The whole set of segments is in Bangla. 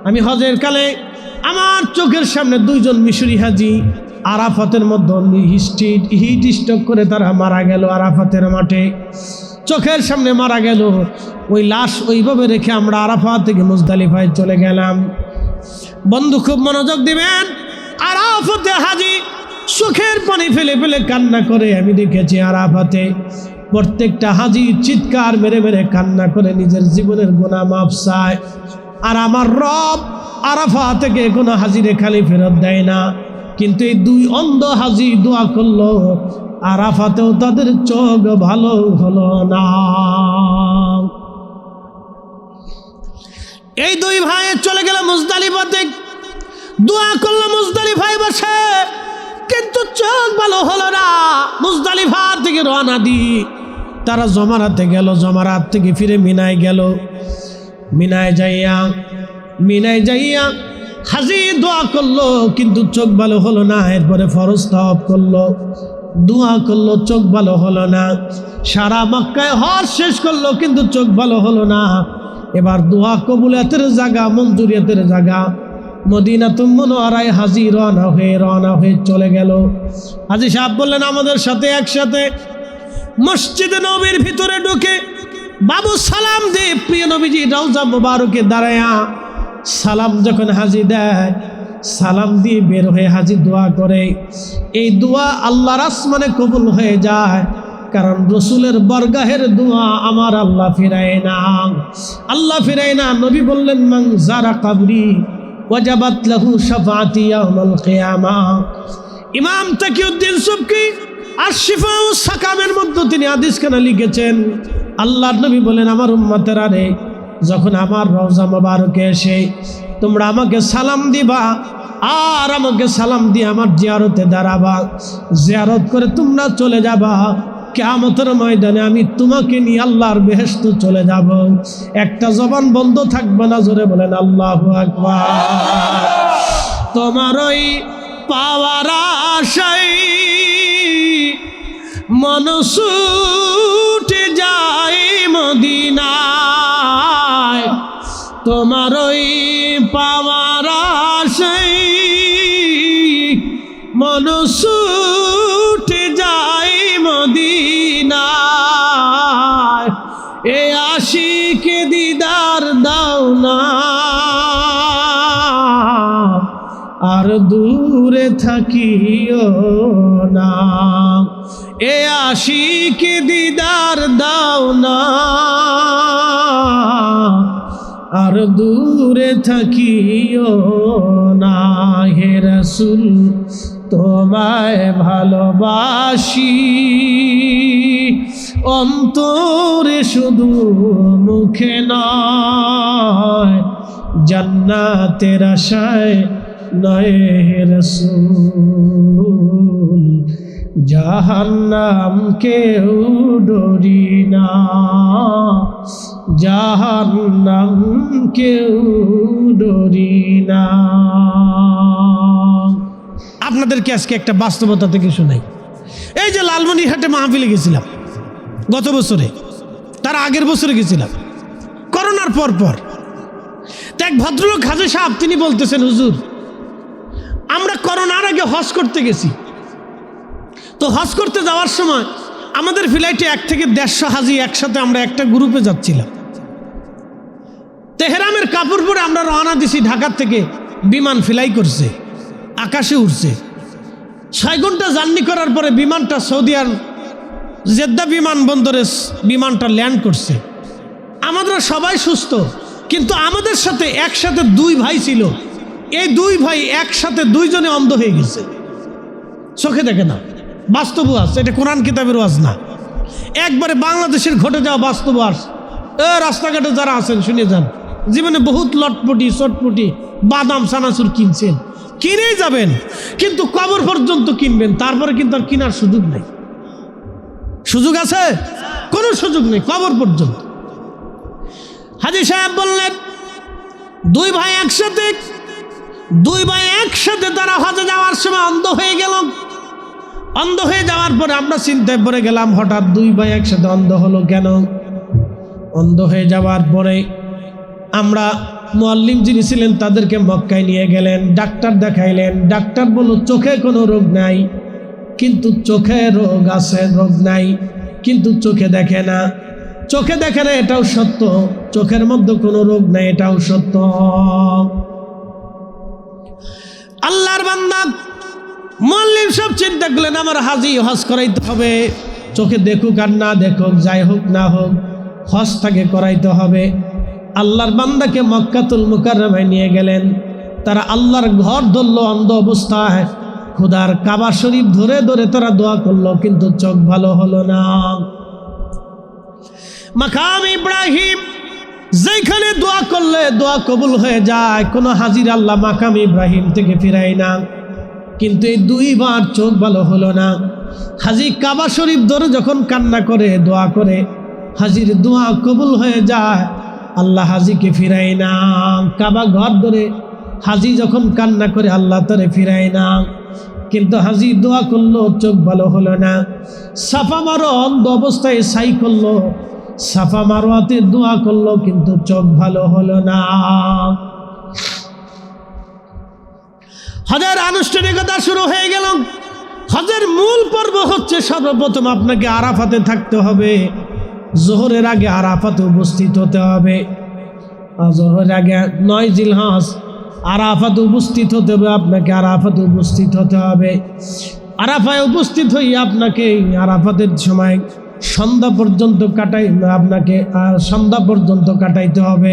আমি হজের কালে আমার চোখের সামনে দুইজন মিশরি হাজি আরাফাতের মধ্যে হিট স্ট্রোক করে তারা মারা গেল আরাফাতের মাঠে, চোখের সামনে মারা গেল। ওই লাশ ওইভাবে রেখে আমরা আরাফাত থেকে মুজদালিফায় চলে গেলাম। বন্ধু খুব মনোযোগ দিবেন, আরাফাতে হাজি চোখের পানি ফেলে ফেলে কান্না করে। আমি দেখেছি আরাফাতে প্রত্যেকটা হাজি চিৎকার মেরে মেরে কান্না করে নিজের জীবনের গুনাহ মাফ চায়। আর আমার রব আরাফা থেকে কোনো হাজিরে খালি ফেরত দেয় না। কিন্তু এই দুই অন্ধ হাজি দোয়া করলো, আরাফাতেও তাদের চোখ ভালো হলো না। এই দুই ভাই চলে গেল মুজদালিফাতে, দোয়া করলো মুজদালিফায় বসে, কিন্তু চোখ ভালো হলো না। মুজদালিফা থেকে রওনা দি তারা জমারাতে গেল, জমারাত থেকে ফিরে মিনায় গেল। মিনায় যাইয়া হাজি দোয়া করলো, কিন্তু চোখ ভালো হলো না। এরপরে ফরজ তাওয়াফ করলো, দোয়া করলো, চোখ ভালো হলো না। সারা মক্কায় হজ শেষ করলো, কিন্তু চোখ ভালো হলো না। এবার দোয়া কবুলাতের জায়গা, মঞ্জুরিয়াতের জায়গা মদিনাতুল মুনাওয়ারায় হাজি রওনা হয়ে চলে গেল। হাজি সাহেব বললেন, আমাদের সাথে একসাথে মসজিদে নববীর ভিতরে ঢুকে বাবু সালাম দে প্রিয় নবীজি রওজা মুবারকে দাঁড়ায়া সালাম যখন হাজি দেয়, সালাম দিয়ে বের হয়ে হাজি দোয়া করে। এই দোয়া আল্লাহর আসমানে কবুল হয়ে যায়, কারণ রসুলের বরগাহের দোয়া আমার আল্লাহ ফিরায় না। নবী বললেন, মান যারা কবরি ওয়াজাবাত লাহু শাফাআতি ইয়াউমাল কিয়ামাহ। ইমাম তাকিউদ্দিন সুবকি আর শিফাউ সাকামের মধ্যে তিনি হাদিসখানা লিখেছেন। আল্লাহর নবী বলেন, আমার উম্মতেরা রে, যখন আমার রওজা মুবারকে এসে তোমরা আমাকে সালাম দিবা, আর আমাকে সালাম দিয়ে আমার জিয়ারতে দাঁড়াবা, জিয়ারত করে তোমরা চলে যাবা, কিয়ামতের ময়দানে আমি তোমাকে নিয়ে আল্লাহর বেহেশতে চলে যাব। একটা জবান বন্ধ থাকবে না, জোরে বলেন আল্লাহু আকবার। তোমার ওই পাওয়ার আশায় মন ছুটে যায় মদিনায়, তোমার ওই পাওয়ার আশায় মন ছুটে যায় মদিনায়। এ আশিকে দিদার দাও না, আর দূরে থাকিও না। এ আশিকে দিদার দাও না, আর দূরে থাকিও না। হে রাসূল তোমায় ভালোবাসি, অন্তরে শুধু মুখে নয়, জান্নাতের আশায় নয় হে রাসূল, জাহান্নাম কেউ ডরি না, জাহান্নাম কেউ ডরি না। আপনাদেরকে আজকে একটা বাস্তবতা থেকে শোনাই। এই যে লালমনিরহাটে মাহফিলে গেছিলাম গত বছরে, তার আগের বছরে গেছিলাম করোনার পর। তো এক ভদ্রলোক হাজি সাহেব তিনি বলতেছেন, হুজুর আমরা করোনার আগে হজ করতে গেছি। তো হজ করতে যাওয়ার সময় আমাদের ফ্লাইটে 1 থেকে 150 হাজি একসাথে আমরা একটা গ্রুপে যাচ্ছিলাম। তেহরামের কাপড় পরে আমরা রওনা দিছি। ঢাকার থেকে বিমান ফ্লাই করছে, আকাশে উঠছে। 6 ঘন্টা জার্নি করার পরে বিমানটা সৌদি আর জেদ্দা বিমানবন্দরে বিমানটা ল্যান্ড করছে। আমাদের সবাই সুস্থ, কিন্তু আমাদের সাথে একসাথে 2 ভাই ছিল। এই 2 ভাই একসাথে 2 জনে অন্ধ হয়ে গেছে, চোখে দেখে না। বাস্তব ওয়াজ, এটা কোরআন কিতাবের ওয়াজ না, একবারে বাংলাদেশের ঘটে যাওয়া বাস্তব ওয়াজ। রাস্তাঘাটে যারা আছেন শুনে যান, জীবনে বহুত লটপটি চটপটি বাদাম চানাচুর কিনছেন, কিনেই যাবেন, কিন্তু কবর পর্যন্ত কিনবেন, তারপরে কিন্তু আর কেনার সুযোগ নেই। সুযোগ আছে? কোনো সুযোগ নেই, কবর পর্যন্ত। হাজি সাহেব বললেন, 2 ভাই একসাথে তারা হজে যাওয়ার সময় অন্ধ হয়ে গেল। অন্ধ হয়ে যাওয়ার পরে আমরা চিন্তায় পড়ে গেলাম, হঠাৎ 2 ভাই একসাথে অন্ধ হলো কেন? অন্ধ হয়ে যাওয়ার পরে আমরা মুআল্লিম যিনি ছিলেন তাদেরকে মক্কায় নিয়ে গেলেন, ডাক্তার দেখাইলেন। ডাক্তার বলল চোখে কোনো রোগ নাই, কিন্তু চোখে রোগ আছে, রোগ নাই কিন্তু চোখে দেখে না। চোখে দেখে না এটাও সত্য, চোখের মধ্যে কোনো রোগ নাই এটাও সত্য। আল্লাহর বান্দা মুআল্লিম সব চিন্তা করলেন আমার হাজি হজ করাইতে হবে, চোখে দেখুক আর না দেখুক, যাই হোক না হোক হজ তাকে করাইতে হবে। আল্লাহর বান্দাকে মক্কাতুল মুকাররমায় নিয়ে গেলেন। তারা আল্লাহর ঘর ধরলো অন্ধ অবস্থায়, খুদার কাবা শরীফ ধরে ধরে তারা দোয়া করলো, কিন্তু চোখ ভালো হলো না। মাকাম ইব্রাহিম যেখানে দোয়া করলে দোয়া কবুল হয়ে যায়, কোনো হাজির আল্লাহ মাকাম ইব্রাহিম থেকে ফিরায় না, কিন্তু এই দুইবার চোখ ভালো হলো না। হাজি কাবা শরীফ ধরে যখন কান্না করে দোয়া করে, হাজির দোয়া কবুল হয়ে যায়, আল্লাহ হাজিকে ফিরায় না। কাবা ঘর ধরে হাজি যখন কান্না করে আল্লাহ তারে ফিরায় না, কিন্তু হাজি দোয়া করলো চোখ ভালো হলো না। সাফা মারোয়া অন্ধ অবস্থায় সাই করলো, সাফা মারোয়াতে দোয়া করলো, কিন্তু চোখ ভালো হলো না। হজের আনুষ্ঠানিকতা শুরু হয়ে গেল। হজের মূল পর্ব হচ্ছে সর্বপ্রথম আপনাকে আরাফাতে থাকতে হবে, জোহরের আগে আরাফাতে উপস্থিত হতে হবে। জোহরের আগে 9 জিলহজ আরাফাতে উপস্থিত হতে হবে, আপনাকে আরাফাতে উপস্থিত হতে হবে। আরাফায় উপস্থিত হয়ে আপনাকে আরাফাতের সময় সন্ধ্যা পর্যন্ত সন্ধ্যা পর্যন্ত কাটাইতে হবে।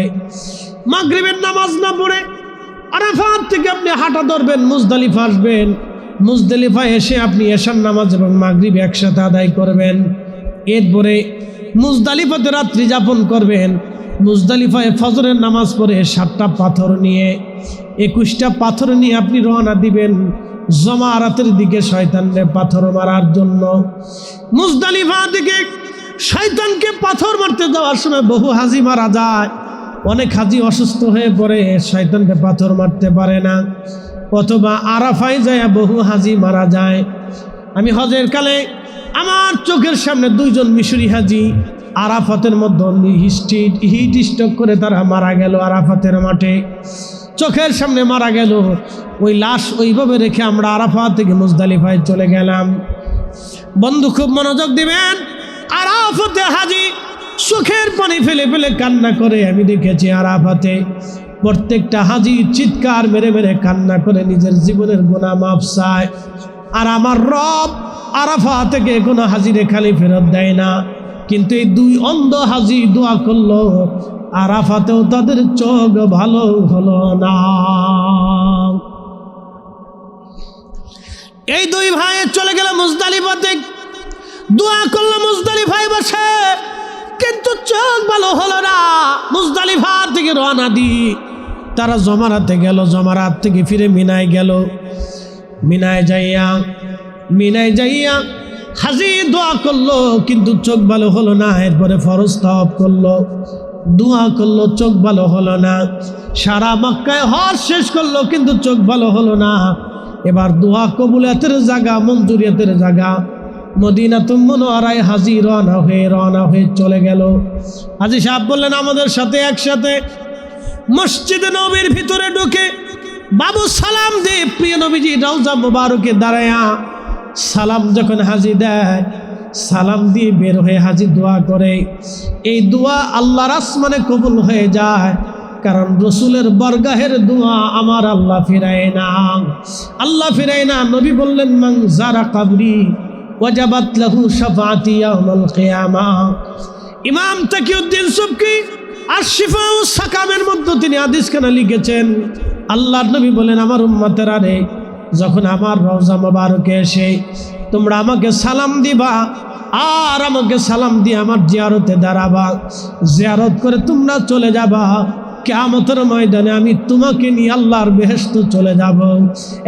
মাগরিবের নামাজ না পড়ে আরাফাত থেকে আপনি হাঁটা ধরবেন, মুজদালিফা আসবেন। মুজদালিফায় এসে আপনি এশার নামাজ এবং মাগরিব একসাথে আদায় করবেন। এরপরে মুজদালিফাতে রাত্রি যাপন করবেন। মুজদালিফায় ফজরের নামাজ পড়ে 7টা পাথর নিয়ে 21টা পাথর নিয়ে আপনি রওনা দিবেন জমারাতের দিকে, শয়তানকে পাথর মারার জন্য। মুজদালিফা দিকে শয়তানকে পাথর মারতে যাওয়ার সময় বহু হাজি মারা যায়। অনেক হাজি অসুস্থ হয়ে পড়ে, শয়তানকে পাথর মারতে পারে না, অথবা আরাফায় যায় বহু হাজি মারা যায়। আমি হজের কালে আমার চোখের সামনে 2 জন মিশরি হাজি আরাফাতের মধ্যে হিট স্ট্রোক করে তারা মারা গেল আরাফাতের মাঠে, চোখের সামনে মারা গেল। ওই লাশ ওইভাবে রেখে আমরা আরাফাত থেকে মুজদালিফায় চলে গেলাম। বন্ধু খুব মনোযোগ দিবেন, আরাফাতে হাজি চোখের পানি ফেলে ফেলে কান্না করে আমি দেখেছি। আরাফাতে প্রত্যেকটা হাজি চিৎকার মেরে মেরে কান্না করে নিজের জীবনের গুনাহ মাফ চায়। আর আমার রব আরাফা থেকে কোনো হাজিরে খালি ফেরত দেয় না। কিন্তু এই 2 অন্ধ হাজি দোয়া করলো, আরাফাতেও তাদের চোখ ভালো হলো না। এই 2 ভাই চলে গেল মুজদালিফাতে, দোয়া করলো মুজদালিফায় বসে, কিন্তু চোখ ভালো হলো না। মুজদালিফা থেকে রওনা দি তারা জমারাতে গেল, জমারাত থেকে ফিরে মিনায় গেল। মিনায় যাইয়া হাজি দোয়া করলো, কিন্তু চোখ ভালো হলো না। এরপরে ফরজ তাওয়াফ করলো, দোয়া করলো, চোখ ভালো হলো না। সারা মক্কায় হজ শেষ করলো, কিন্তু চোখ ভালো হলো না। এবার দোয়া কবুলাতের জায়গা, মঞ্জুরিয়াতের জায়গা মদিনাতুল মুনাওয়ারায় হাজি রওনা হয়ে চলে গেল। হাজি সাহেব বললেন আমাদের সাথে একসাথে মসজিদে নববীর ভিতরে ঢুকে বাবু সালাম দে, প্রিয় নবীজি রওজা মুবারকে দাঁড়ায়া সালাম যখন হাজি দেয়, সালাম দিয়ে বের হয়ে হাজি দোয়া করে। এই দোয়া আল্লাহর আসমানে কবুল হয়ে যায়, কারণ রসুলের বরগাহের দোয়া আমার আল্লাহ ফিরায় না। নবী বললেন মান যারা কবরি ওয়াজাবাত লাহু শাফাআতি ইয়াউমাল কিয়ামাহ। ইমাম তাকিউদ্দিন সুবকি আর শিফাউ সাকামের মধ্যে তিনি হাদিসখানা লিখেছেন। আল্লাহর নবী বলেন আমার উম্মতেরা রে, যখন আমার রওজা মুবারকে এসে তোমরা আমাকে সালাম দিবা, আর আমাকে সালাম দিয়ে আমার জিয়ারতে দাঁড়াবা, জিয়ারত করে তোমরা চলে যাবা, কিয়ামতের ময়দানে আমি তোমাকে নিয়ে আল্লাহর বেহেশতে চলে যাব।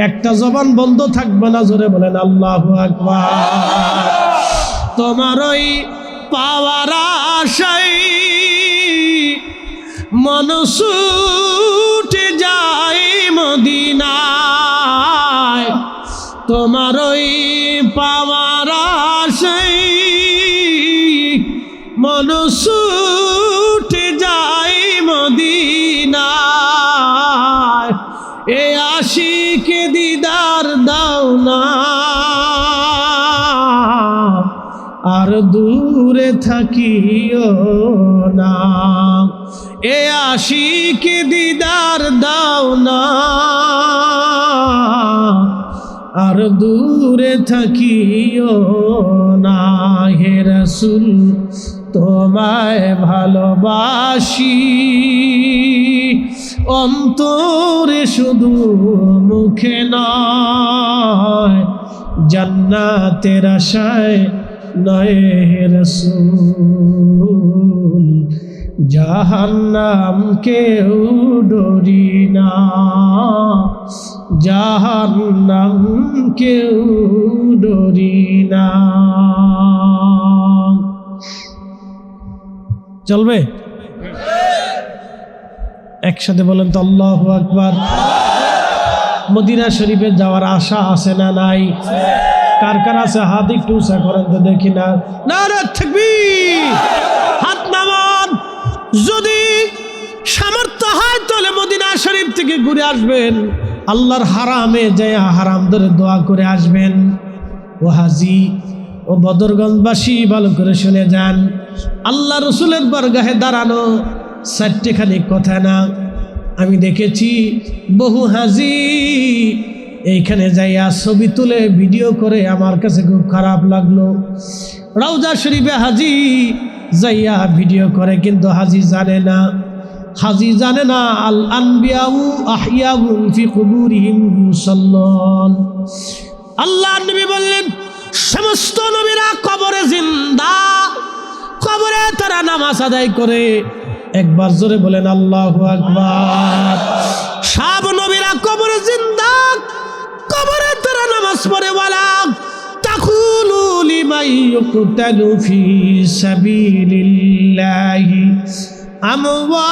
একটা জবান বন্ধ থাকবে না, জোরে বলেন আল্লাহু আকবার। তোমার ওই পাওয়ার আশায় মন ছুটে যায় মদিনায়, তোমার ওই পাওয়ার আশায় মন ছুটে যায় মদিনায়। এ আশিকে দিদার দাও না, আর দূরে থাকিও না। এ আশিকে দিদার দাও না, আর দূরে থাকিও না। হে রাসূল তোমায় ভালোবাসি, অন্তরে শুধু মুখে নয়, জান্নাতের আশায় নয় হে রাসূল, জাহান্নাম কেউ ডরি না, জাহান্নাম কেউ ডরি না। চলবে? একসাথে বলেন তো আল্লাহু আকবার। মদিনা শরীফে যাওয়ার আশা আছে না নাই? কার কার আছে হাত একটু উঁচা করেন তো দেখি না। নারে তাকবীর, হাত নামান। যদি সামর্থ্য হয় তাহলে মদিনা শরীফ থেকে ঘুরে আসবেন, আল্লাহর হারামে যায় হারাম ধরে দোয়া করে আসবেন। ও হাজি ও বদরগঞ্জবাসী ভালো করে শুনে যান, আল্লাহ রসুলের বরগাহে দাঁড়ানো চারটেখানি কথা না। আমি দেখেছি বহু হাজি এইখানে যাইয়া ছবি তুলে ভিডিও করে, আমার কাছে খুব খারাপ লাগলো। রওজা শরীফে হাজি যাইয়া ভিডিও করে, কিন্তু হাজি জানে না, হাজি জানে না আল আনবিয়াউ আহইয়াউন ফি কুবুরিহিম ইউসাল্লুন। আল্লাহ নবী বললেন সমস্ত নবীরা কবরে জিন্দা, কবরে তারা নামাজ আদায় করে। একবার জোরে বলেন আল্লাহু আকবার। সব নবীরা কবরে জিন্দা, কবরে তারা নামাজ পড়ে। ওয়ালা তাকুলু লিমান ইউকতালু ফি সাবিলিল্লাহি আমওয়াত।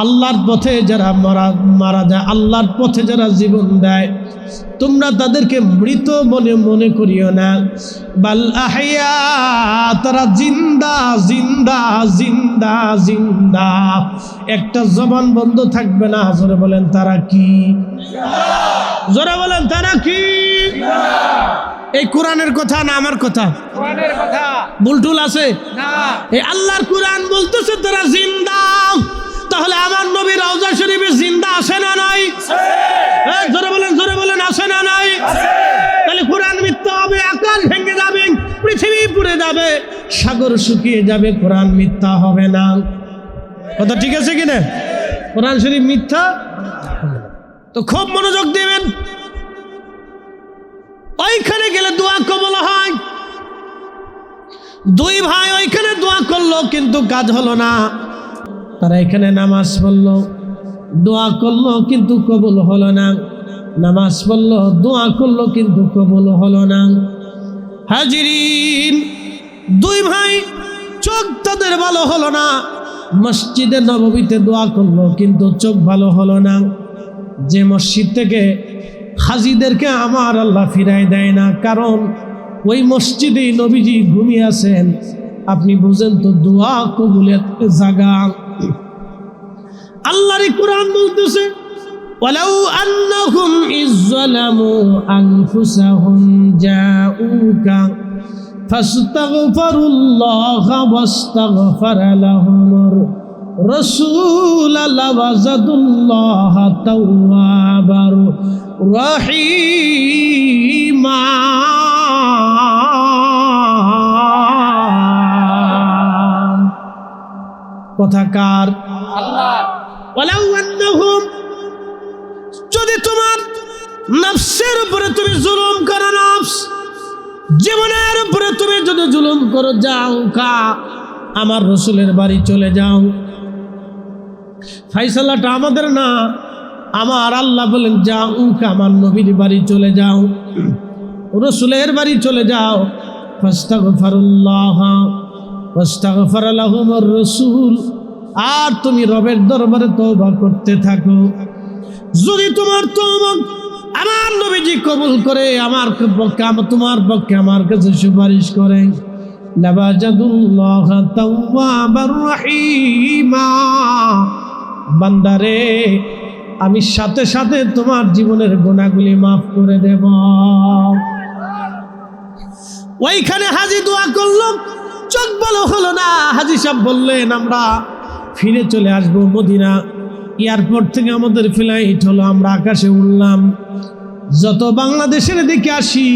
আল্লাহর পথে যারা মারা যায়, আল্লাহর পথে যারা জীবন দেয়, তোমরা তাদেরকে মৃত মনে করিও না। বাল আহইয়া, তারা জিন্দা জিন্দা জিন্দা জিন্দা। একটা জবান বন্ধ থাকবে না। জোরে বলেন তারা কি? জোরে বলেন তারা কি? এই কোরআনের কথা না আমার কথা? কোরআনের কথা। ভুলটুল আছে না? এই আল্লাহর কোরআন বলতেছে তারা জিন্দা। তাহলে আমার নবী রওজা শরীফে জিন্দা আছে না নাই? জোরে বলেন আছে না নাই? তাহলে কোরআন মিথ্যা হবে, আকাশ ভেঙে যাবে, পৃথিবী পুড়ে যাবে, সাগর শুকিয়ে যাবে, কোরআন মিথ্যা হবে না। কথা ঠিক আছে কিনা? কোরআন শরীফ মিথ্যা তো খুব মনোযোগ দিবেন। ওইখানে গেলে দোয়া কবুল হয়। দুই ভাই ওইখানে দোয়া করলো কিন্তু কাজ হলো না। তারা এখানে নামাজ পড়লো, দোয়া করলো কিন্তু কবুল হলো না। নামাজ পড়লো, দোয়া করলো কিন্তু কবুল হলো না। হাজিরিন, দুই ভাই চোখ তাদের ভালো হলো না। মসজিদে নববীতে দোয়া করলো কিন্তু চোখ ভালো হলো না। যে মসজিদ থেকে হাজিদেরকে আমার আল্লাহ ফিরাই দেয় না, কারণ ওই মসজিদেই নবীজি ঘুমিয়ে আছেন। আপনি বুঝেন তো দোয়া কবুলের জায়গা। আল্লাহর কোরআন বলতেছে ওয়ালাউ আন্নাহুম ইযলামু আনফুসাহুম জাউকা ফাস্তাগফিরুল্লাহা ওয়াস্তাগফারা লাহুমুর রাসূল লাওয়াজাদুল্লাহা তাওয়াবার রহিমা। কথাকার আল্লাহ। ওয়ালাউ আন্নাহুম, যদি তোমার নফসের উপরে তুমি জুলুম করো, নফস জীবনের উপরে তুমি যদি জুলুম করো, যাও কা আমার রসুলের বাড়ি চলে যাও। ফাইসালাটা আমাদের না, আমার আল্লাহ বলেন যাও কা আমার নবীর বাড়ি চলে যাও, রসুলের বাড়ি চলে যাও। ফাস্তাগফিরুল্লাহ ওয়াস্তাগফারা লাহুমুর রাসূল, আর তুমি রবের দরবারে তওবা করতে থাকো। যদি তোমার তওবা আমার নবীজি কবুল করে, আমার পক্ষে তোমার পক্ষে আমার কাছে সুপারিশ করে, লাওয়াজাদুল্লাহ তাওয়াবার রহিমা, বান্দারে আমি সাথে সাথে তোমার জীবনের গুনাহগুলি মাফ করে দেব। ওইখানে হাজী দোয়া করলো, চোখ ভালো হলো না। হাজী সাহেব বললেন আমরা ফিরে চলে আসবো মদিনা। এয়ারপোর্ট থেকে আমাদের ফ্লাইট হলো, আমরা আকাশে উঠলাম। যত বাংলাদেশের দিকে আসি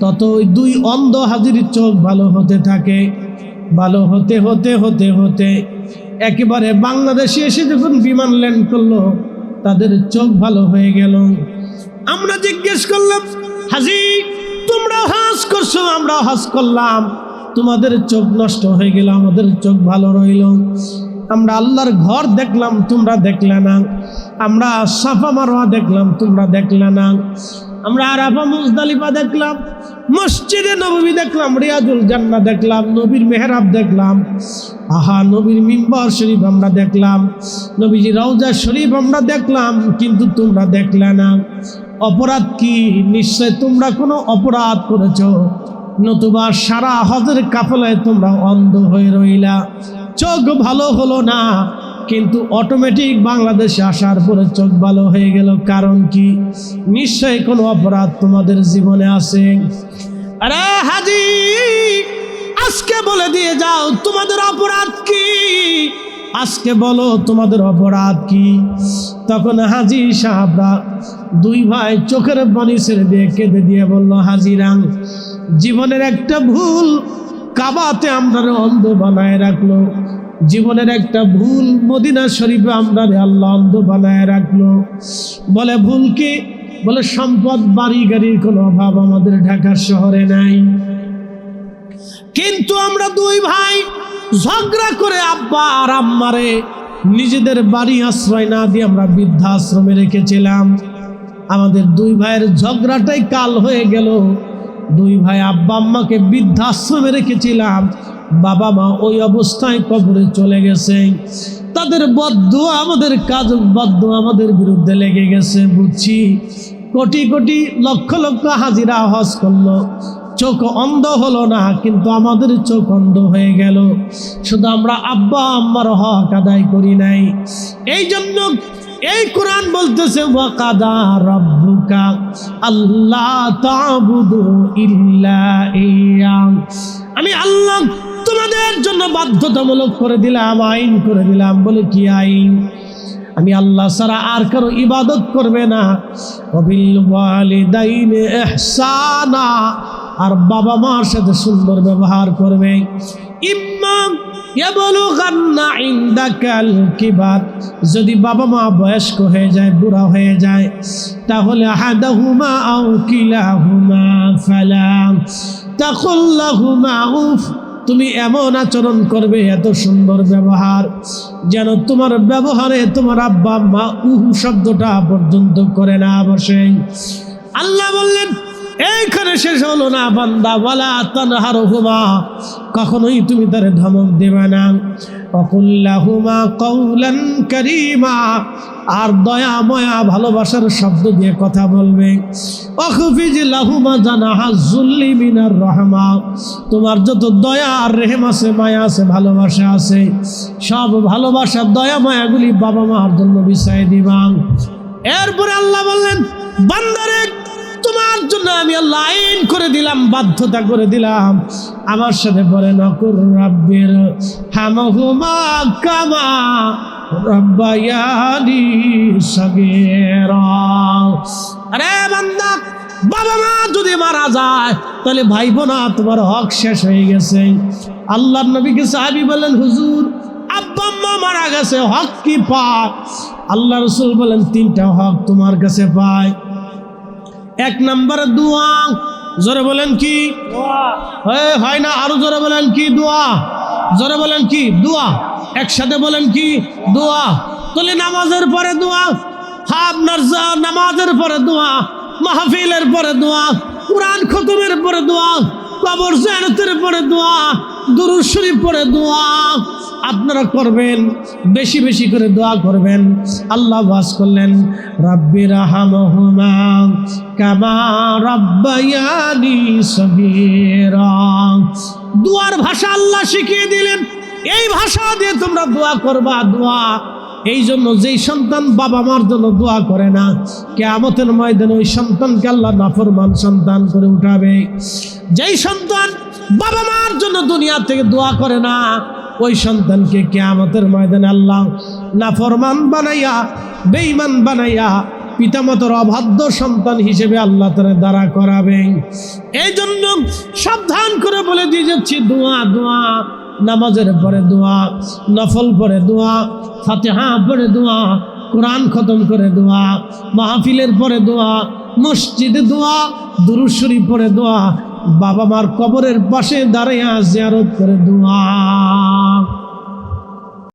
তত ওই দুই অন্ধ হাজীর চোখ ভালো হতে থাকে। ভালো হতে হতে হতে হতে একেবারে বাংলাদেশে এসে যখন বিমান ল্যান্ড করলো তাদের চোখ ভালো হয়ে গেল। আমরা জিজ্ঞেস করলাম, হাজী তোমরা হজ করছো, আমরা হজ করলাম, তোমাদের চোখ নষ্ট হয়ে গেল, আমাদের চোখ ভালো রইল। আমরা আল্লাহর ঘর দেখলাম, তোমরা দেখলে না। আমরা সাফা মারওয়া দেখলাম, তোমরা দেখলে না। আমরা আরাফা মুজদালিফা দেখলাম, মসজিদে নববী দেখলাম, রিয়াজুল জান্নাহ দেখলাম, নবীর মেহরাব দেখলাম, আহা নবীর মিম্বার শরীফ আমরা দেখলাম, নবীজি রওজা শরীফ আমরা দেখলাম, কিন্তু তোমরা দেখলে না। অপরাধ কি? নিশ্চয় তোমরা কোনো অপরাধ করেছ, নতুবা সারা হজের কাফেলায় তোমরা অন্ধ হয়ে রইলা, চোখ ভালো হলো না, কিন্তু অটোমেটিক বাংলাদেশে আসার পরে চোখ ভালো হয়ে গেল। কারণ কি? নিশ্চয় কোনো অপরাধ তোমাদের জীবনে আছে। আরে হাজী আজকে বলে দিয়ে যাও তোমাদের অপরাধ কি, আজকে বলো তোমাদের অপরাধ কি। তখন হাজী সাহেবরা দুই ভাই চোখের পানি ছেড়ে দিয়ে কেঁদে দিয়ে বলল, হাজীরাং জীবনের একটা ভুল কাবাতে আমরা অন্ধ বানায় রাখলো, জীবনের একটা ভুল মদিনা শরীফে আমরা আল্লাহ অন্ধ বানায় রাখলো। বলে ভুল কি? বলে সম্পদ বাড়ি গাড়ির কোনো অভাব আমাদের ঢাকা শহরে নাই, কিন্তু আমরা দুই ভাই ঝগড়া করে আব্বা আর আম্মারে নিজেদের বাড়ি আশ্রয় না দিয়ে আমরা বৃদ্ধাশ্রমে রেখেছিলাম। আমাদের দুই ভাইয়ের ঝগড়াটাই কাল হয়ে গেল। দুই ভাই আব্বা আম্মাকে বৃদ্ধাশ্রমে রেখেছিলাম, বাবা মা ওই অবস্থায় কবরে চলে গেছে। তাদের বদদুয়া আমাদের কাজ, বদদুয়া আমাদের বিরুদ্ধে লেগে গেছে। বুঝছি কোটি কোটি লক্ষ লক্ষ হাজিরা হজ করলো, চোখ অন্ধ হলো না, কিন্তু আমাদের চোখ অন্ধ হয়ে গেল। শুধু আমরা আব্বা আম্মার হক আদায় করি নাই। এই জন্য এই কোরআন বলতেছে, ওয়াকাদা রাব্বুকা আল্লাহ তা'বুদু ইল্লা ইয়্যা, আমি আল্লাহ তোমাদের জন্য বাধ্যতামূলক করে দিলাম, আইন করে দিলাম। বলে কি আইন? আমি আল্লাহ ছাড়া আর কারো ইবাদত করবে না। ওয়াবিল ওয়ালিদাইনি ইহসানা, আর বাবা মার সাথে সুন্দর ব্যবহার করবে। ইম্মাম ইয়াবলুগান্না ইনদাকাল কিবার, যদি বাবা মা বয়স্ক হয়ে যায়, বুড়া হয়ে যায়, তাহলে আহাদাহুমা আও কিলাহুমা ফালা তাকুল লাহুমা উফ, তুমি এমন আচরণ করবে, এত সুন্দর ব্যবহার, যেন তোমার ব্যবহারে তোমার আব্বা আম্মা উহু শব্দটা পর্যন্ত করে না বসে। আল্লাহ বললেন এইখানে শেষ হলো না বান্দা, ওয়ালা তানহারহুমা, কখনোই তুমি তারে ধমক দেবে না। ওয়াকুল্লাহুমা কাওলান কারীমা, আর দয়া ময়া ভালোবাসার শব্দ দিয়ে কথা বলবে। ওয়াখফিজ লাহুমা জানাহা যুল্লি মিনার রাহমা, তোমার যত দয়া আর রেহেম আছে, মায়া আছে, ভালোবাসা আছে, সব ভালোবাসা দয়া মায়াগুলি বাবা মার জন্য বিছাই দিবা। এরপরে আল্লাহ বললেন, বান্দারে তোমার জন্য আমি আল্লাহ আইন করে দিলাম, বাধ্যতা করে দিলাম। আমার সাথে বলেন, অকুর রাব্বির হামহুমা কামা রাব্বায়ানি সাগীরা। আরে বান্দা, বাবা মা যদি মারা যায় তাহলে ভাই বোনা তোমার হক শেষ হয়ে গেছে। আল্লাহর নবীকে সাহাবী বলেন, হুজুর আব্বা আম্মা মারা গেছে, হক কি পায়? আল্লাহ রাসূল বলেন, তিনটা হক তোমার কাছে পায়। এক নম্বরে দোয়া, জোরে বলেন কি? হয় না, আরো জোরে বলেন কি? দোয়া। জোরে বলেন কি? দোয়া। একসাথে বলেন কি? দোয়া। তাহলে নামাজের পরে দোয়া, আপনার নামাজের পরে দোয়া, মাহফিলের পরে দোয়া, কুরআন খতমের পরে দোয়া, কবর জিয়ারতের পরে দোয়া, দুরূদ শরীফ পরে দোয়া আপনারা করবেন, বেশি বেশি করে দোয়া করবেন। আল্লাহ ওয়াজ করলেন, রাব্বির হামহুমা কামা রাব্বায়ানি সগীরা। দোয়ার ভাষা আল্লাহ শিখিয়ে দিলেন, এই ভাষা দিয়ে তোমরা দোয়া করবা। দোয়া এই জন্য যেই সন্তান বাবা মার জন্য দোয়া করে না, কিয়ামতের ময়দানে ওই সন্তানকে আল্লাহ নাফরমান সন্তান করে উঠাবে। যেই সন্তান বাবা মার জন্য দুনিয়া থেকে দোয়া করে না, ওই সন্তানকে কিয়ামতের ময়দানে আল্লাহ নাফরমান বানাইয়া, বেঈমান বানাইয়া পিতামাতার অবাধ্য সন্তান হিসেবে আল্লাহ তাআলা দাঁড়া করাবেন। এই জন্য সাবধান করে বলে দিয়ে যাচ্ছি, দোয়া দোয়া, নামাজের পরে দোয়া, নফল পরে দোয়া, ফাতিহা পরে দোয়া, কোরআন খতম করে দোয়া, মাহফিলের পরে দোয়া, মসজিদে দোয়া, দুরূদ শরীফ পরে দোয়া, বাবা মার কবরের পাশে দাঁড়িয়ে জিয়ারত করে দোয়া।